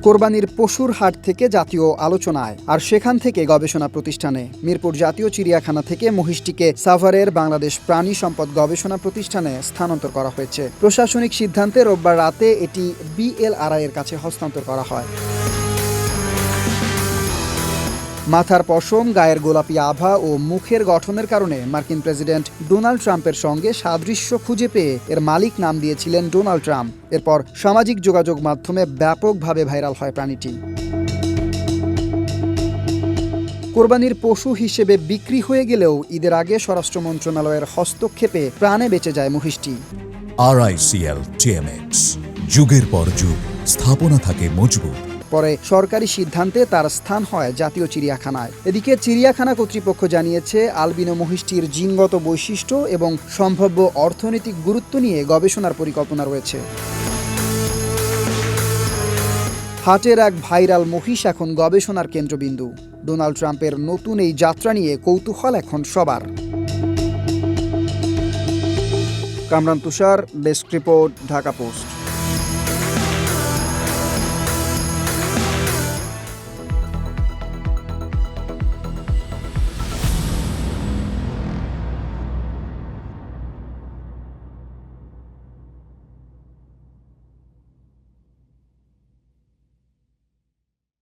কোরবানির পশুর হাট থেকে জাতীয় আলোচনায়, আর সেখান থেকে গবেষণা প্রতিষ্ঠানে। মিরপুর জাতীয় চিড়িয়াখানা থেকে মহিষটিকে সাভারের বাংলাদেশ প্রাণী সম্পদ গবেষণা প্রতিষ্ঠানে স্থানান্তর করা হয়েছে। প্রশাসনিক সিদ্ধান্তে রোববার রাতে এটি বিএলআরআই এর কাছে হস্তান্তর করা হয়। মাথার পশম, গায়ের গোলাপি আভা ও মুখের গঠনের কারণে মার্কিন প্রেসিডেন্ট ডোনাল্ড ট্রাম্পের সঙ্গে সাদৃশ্য খুঁজে পেয়ে এর মালিক নাম দিয়েছিলেন ডোনাল্ড ট্রাম্প। এরপর সামাজিক যোগাযোগ মাধ্যমে ব্যাপকভাবে ভাইরাল হয় প্রাণীটি। কোরবানির পশু হিসেবে বিক্রি হয়ে গেলেও ঈদের আগে স্বরাষ্ট্র মন্ত্রণালয়ের হস্তক্ষেপে প্রাণে বেঁচে যায় মহিষটি। RICL TMX, যুগের পর যুগ স্থাপনা থাকে মজবুত। পরে সরকারি সিদ্ধান্তে তার স্থান হয় জাতীয় চিড়িয়াখানায়। এদিকে চিড়িয়াখানা কর্তৃপক্ষ জানিয়েছে, আলবিনো মহিষটির জিনগত বৈশিষ্ট্য এবং সম্ভাব্য অর্থনৈতিক গুরুত্ব নিয়ে গবেষণার পরিকল্পনা রয়েছে। হাটের এক ভাইরাল মহিষ এখন গবেষণার কেন্দ্রবিন্দু। ডোনাল্ড ট্রাম্পের নতুন এই যাত্রা নিয়ে কৌতূহল এখন সবার। কামরান তুষার, ডেস্ক রিপোর্ট, ঢাকা পোস্ট।